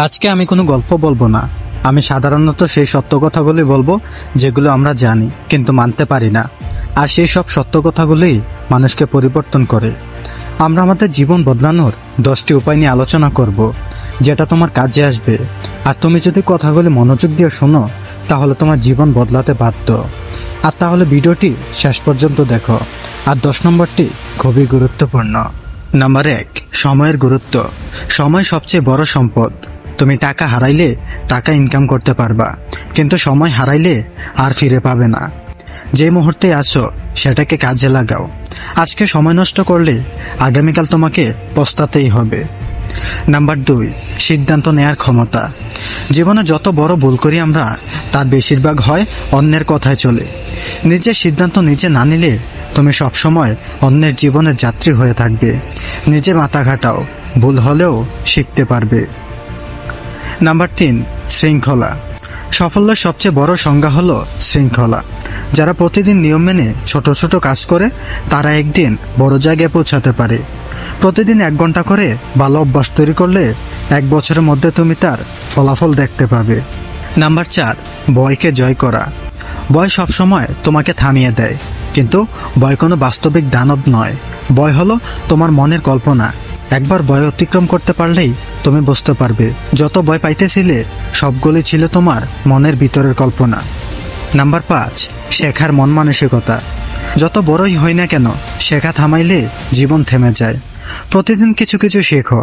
আজকে আমি কোনো গল্প বলবো না। আমি সাধারণত সেই সত্য কথাগুলি বলবো যেগুলো আমরা জানি কিন্তু মানতে পারি না। আর সেই সব সত্য কথাগুলোই মানুষকে পরিবর্তন করে। আমরা আমাদের জীবন বদলানোর 10টি উপায় নিয়ে আলোচনা করব, যেটা তোমার কাজে আসবে। আর তুমি যদি কথাগুলি মনোযোগ দিয়ে শোনো তাহলে তোমার জীবন বদলাতে বাধ্য। আর তাহলে ভিডিওটি শেষ পর্যন্ত দেখো। আর 10 নম্বরটি খুবই গুরুত্বপূর্ণ। নাম্বার 1, সময়ের গুরুত্ব। সময় সবচেয়ে বড় সম্পদ। তুমি টাকা হারাইলে টাকা ইনকাম করতে পারবা, কিন্তু সময় হারাইলে আর ফিরে পাবে না। যে মুহূর্তে আসো সেটাকে কাজে লাগাও। আজকে সময় নষ্ট করলে আগামীকাল তোমাকে পস্তাতেই হবে। নাম্বার 2, সিদ্ধান্ত নেয়ার ক্ষমতা। জীবনে যত বড় ভুল করি আমরা, তার বেশিরভাগ হয় অন্যের কথায় চলে। নিজের সিদ্ধান্ত নিজে না নিলে তুমি সবসময় অন্যের জীবনের যাত্রী হয়ে থাকবে। নিজে মাথা ঘাটাও, ভুল হলেও শিখতে পারবে। নাম্বার 3, শৃঙ্খলা। সাফল্যের সবচেয়ে বড় সংজ্ঞা হলো শৃঙ্খলা। যারা প্রতিদিন নিয়ম মেনে ছোট ছোট কাজ করে তারা একদিন বড় জায়গায় পৌঁছাতে পারে। প্রতিদিন 1 ঘন্টা করে ভালো অভ্যাস তৈরি করলে 1 বছরের মধ্যে তুমি তার ফলাফল দেখতে পাবে। নাম্বার 4, ভয়কে জয় করা। ভয় সবসময় তোমাকে থামিয়ে দেয়, কিন্তু ভয় কোনো বাস্তবিক দানব নয়। ভয় হলো তোমার মনের কল্পনা। একবার ভয় অতিক্রম করতে পারলেই তুমি বুঝতে পারবে যত ভয় পাইতেছিলে সবগুলি ছিল তোমার মনের ভিতরের কল্পনা। নাম্বার 5, শেখার মন মানসিকতা। যত বড়ই হই না কেন, শেখা থামাইলে জীবন থেমে যায়। প্রতিদিন কিছু কিছু শেখো,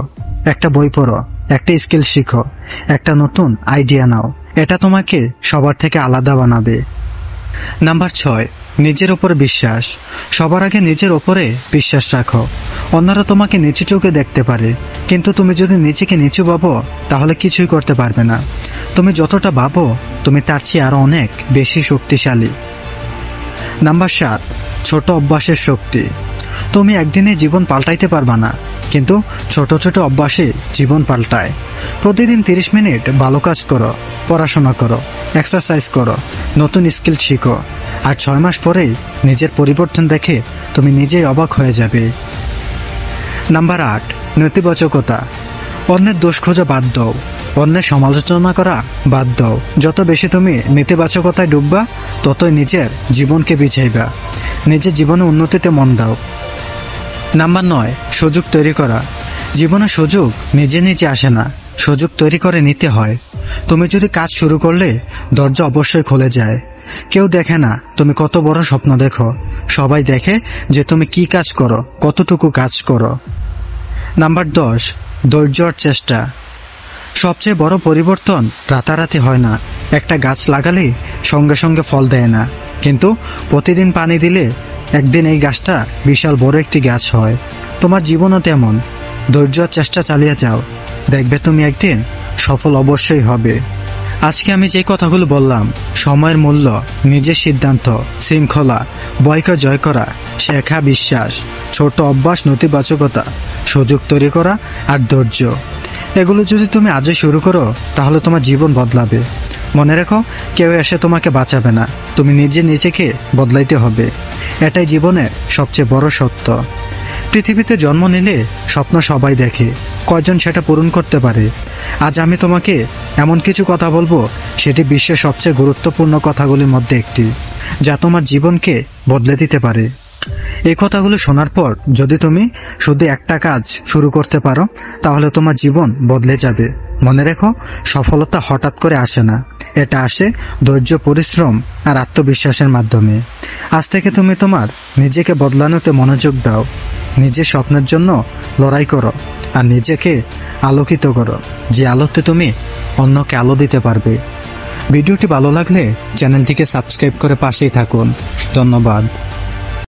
একটা বই পড়ো, একটা স্কিল শিখো, একটা নতুন আইডিয়া নাও। এটা তোমাকে সবার থেকে আলাদা বানাবে। নাম্বার 6, নিজের উপর বিশ্বাস। সবার আগে নিজের উপরে বিশ্বাস রাখো। অন্যরা তোমাকে নিচু চোখে দেখতে পারে, কিন্তু তুমি যদি নিজেকে নিচু ভাবো তাহলে কিছুই করতে পারবে না। তুমি যতটা ভাবো তুমি তার চেয়ে আরো অনেক বেশি শক্তিশালী। নাম্বার 7, ছোট অভ্যাসের শক্তি। তুমি একদিনে জীবন পাল্টাইতে পারবা না, কিন্তু ছোট ছোট অভ্যাসে জীবন পাল্টায়। প্রতিদিন 30 মিনিট ভালো কাজ করো, পড়াশোনা করো, এক্সারসাইজ করো, নতুন স্কিল শিখো। আর 6 মাস পরেই নিজের পরিবর্তন দেখে তুমি নিজেই অবাক হয়ে যাবে। নাম্বার 8, নেতিবাচকতা। অন্যের দোষ খোঁজা বাদ দাও, অন্যের সমালোচনা করা বাদ দাও। যত বেশি তুমি নেতিবাচকতায় ডুববা ততই নিজের জীবনকে বিছাইবা। নিজের জীবনে উন্নতিতে মন দাও। নাম্বার 9, সুযোগ তৈরি করা। জীবনে সুযোগ নিজে নিজে আসে না, সুযোগ তৈরি করে নিতে হয়। তুমি যদি কাজ শুরু করলে দরজা অবশ্যই খুলে যায়। কেউ দেখে না তুমি কত বড় স্বপ্ন দেখো, সবাই দেখে যে তুমি কি কাজ করো, কতটুকু কাজ করো। নাম্বার 10, ধৈর্য আর চেষ্টা। সবচেয়ে বড় পরিবর্তন রাতারাতি হয় না। একটা গাছ লাগালে সঙ্গে সঙ্গে ফল দেয় না, কিন্তু প্রতিদিন পানি দিলে একদিন এই গাছটা বিশাল বড় একটি গাছ হয়। তোমার জীবনও তেমন। ধৈর্য আর চেষ্টা চালিয়ে যাও, দেখবে তুমি একদিন সফল অবশ্যই হবে। আজকে আমি যে কথাগুলো বললাম, সময়ের মূল্য, নিজের সিদ্ধান্ত, শৃঙ্খলা, ভয়কে জয় করা, শেখা, বিশ্বাস, ছোট অভ্যাস, নেতিবাচকতা, সুযোগ তৈরি করা আর ধৈর্য, এগুলো যদি তুমি আজই শুরু করো তাহলে তোমার জীবন বদলাবে। মনে রেখো, কেউ এসে তোমাকে বাঁচাবে না, তুমি নিজে নিজেকে বদলাইতে হবে। এটাই জীবনের সবচেয়ে বড় সত্য। পৃথিবীতে জন্ম নিলে স্বপ্ন সবাই দেখে, কয়জন সেটা পূরণ করতে পারে? আজ আমি তোমাকে এমন কিছু কথা বলবো, সেটি বিশ্বের সবচেয়ে গুরুত্বপূর্ণ কথাগুলির মধ্যে একটি, যা তোমার জীবনকে বদলে দিতে পারে। এই কথাগুলো শোনার পর যদি তুমি শুধু একটা কাজ শুরু করতে পারো তাহলে তোমার জীবন বদলে যাবে। মনে রেখো, সফলতা হঠাৎ করে আসে না, এটা আসে ধৈর্য, পরিশ্রম আর আত্মবিশ্বাসের মাধ্যমে। আজ থেকে তুমি তোমার নিজেকে বদলানোতে মনোযোগ দাও, নিজের স্বপ্নের জন্য লড়াই করো আর নিজেকে আলোকিত করো, যে আলোতে তুমি অন্যকে আলো দিতে পারবে। ভিডিওটি ভালো লাগলে চ্যানেলটিকে সাবস্ক্রাইব করে পাশেই থাকুন। ধন্যবাদ।